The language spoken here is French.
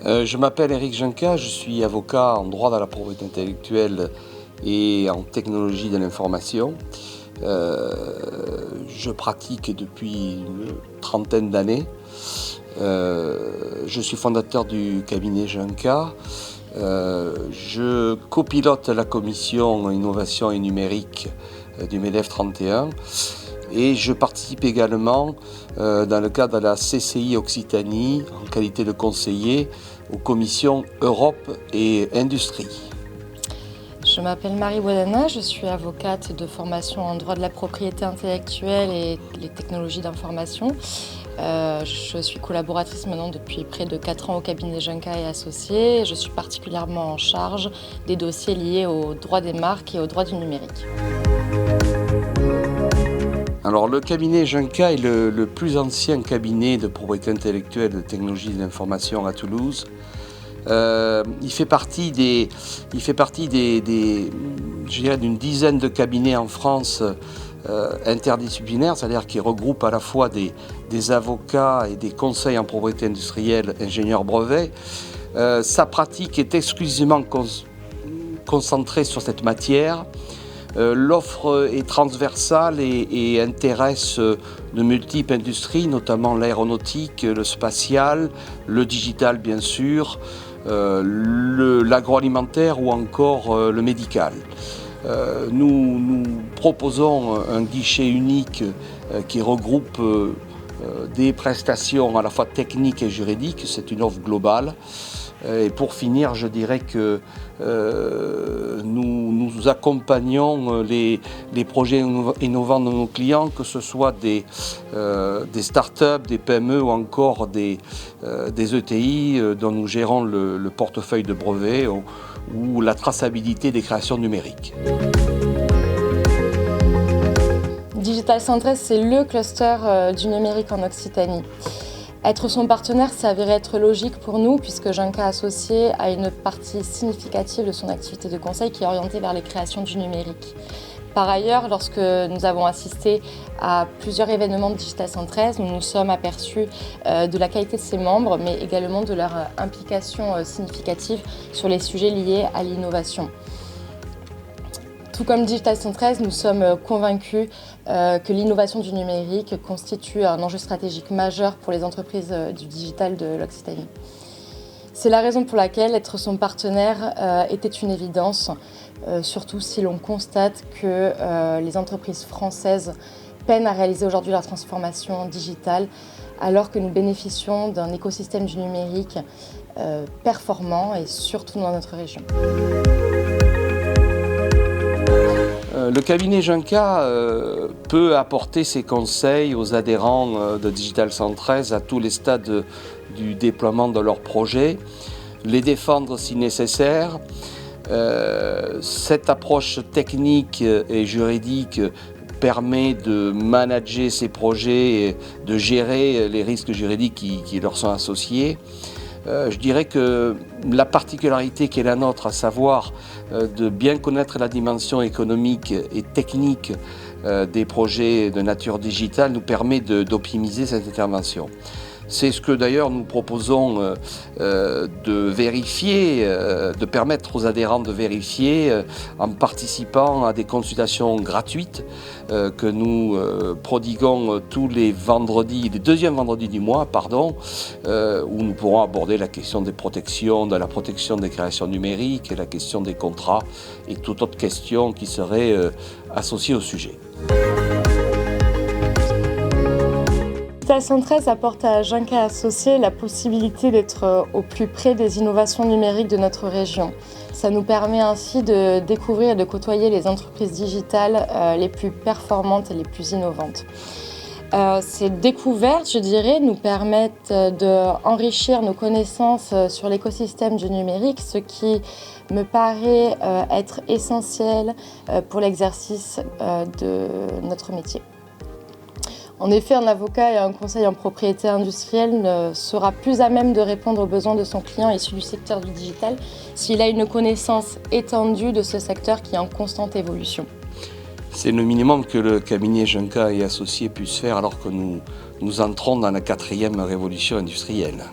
Je m'appelle Éric Junca, je suis avocat en droit de la propriété intellectuelle et en technologie de l'information. Je pratique depuis une trentaine d'années. Je suis fondateur du cabinet Junca. Je copilote la commission innovation et numérique du MEDEF 31 et je participe également dans le cadre de la CCI Occitanie en qualité de conseiller aux commissions Europe et Industrie. Je m'appelle Marie Boadana, je suis avocate de formation en droit de la propriété intellectuelle et les technologies d'information. Je suis collaboratrice maintenant depuis près de 4 ans au cabinet Junca et Associés. Je suis particulièrement en charge des dossiers liés au droit des marques et au droit du numérique. Alors, le cabinet Junca est le plus ancien cabinet de propriété intellectuelle et de technologie de l'information à Toulouse. Il fait partie d'une dizaine de cabinets en France interdisciplinaires, c'est-à-dire qui regroupent à la fois des avocats et des conseils en propriété industrielle, ingénieurs brevets. Sa pratique est exclusivement concentrée sur cette matière. L'offre est transversale et intéresse de multiples industries, notamment l'aéronautique, le spatial, le digital bien sûr, l'agroalimentaire ou encore le médical. Nous proposons un guichet unique qui regroupe des prestations à la fois techniques et juridiques, c'est une offre globale. Et pour finir, je dirais que nous accompagnons les projets innovants de nos clients, que ce soit des start-up, des PME ou encore des ETI dont nous gérons le portefeuille de brevets ou la traçabilité des créations numériques. Digital Centres, c'est le cluster du numérique en Occitanie. Être son partenaire s'avérait être logique pour nous puisque Junca Associés a une partie significative de son activité de conseil qui est orientée vers les créations du numérique. Par ailleurs, lorsque nous avons assisté à plusieurs événements de Digital Centres, nous nous sommes aperçus de la qualité de ses membres, mais également de leur implication significative sur les sujets liés à l'innovation. Tout comme Digital Centres, nous sommes convaincus que l'innovation du numérique constitue un enjeu stratégique majeur pour les entreprises du digital de l'Occitanie. C'est la raison pour laquelle être son partenaire était une évidence, surtout si l'on constate que les entreprises françaises peinent à réaliser aujourd'hui leur transformation digitale, alors que nous bénéficions d'un écosystème du numérique performant et surtout dans notre région. Le cabinet Junca peut apporter ses conseils aux adhérents de Digital Centres à tous les stades du déploiement de leurs projets, les défendre si nécessaire. Cette approche technique et juridique permet de manager ces projets et de gérer les risques juridiques qui leur sont associés. Je dirais que la particularité qui est la nôtre, à savoir de bien connaître la dimension économique et technique des projets de nature digitale, nous permet d'optimiser cette intervention. C'est ce que d'ailleurs nous proposons de vérifier, de permettre aux adhérents de vérifier en participant à des consultations gratuites que nous prodiguons tous les deuxièmes vendredis du mois, où nous pourrons aborder la question des protections, de la protection des créations numériques, la question des contrats et toute autre question qui serait associée au sujet. Digital Centres apporte à Junca Associés la possibilité d'être au plus près des innovations numériques de notre région. Ça nous permet ainsi de découvrir et de côtoyer les entreprises digitales les plus performantes et les plus innovantes. Ces découvertes, je dirais, nous permettent d'enrichir nos connaissances sur l'écosystème du numérique, ce qui me paraît être essentiel pour l'exercice de notre métier. En effet, un avocat et un conseil en propriété industrielle sera plus à même de répondre aux besoins de son client issu du secteur du digital s'il a une connaissance étendue de ce secteur qui est en constante évolution. C'est le minimum que le cabinet Junca et Associés puisse faire alors que nous entrons dans la 4e révolution industrielle.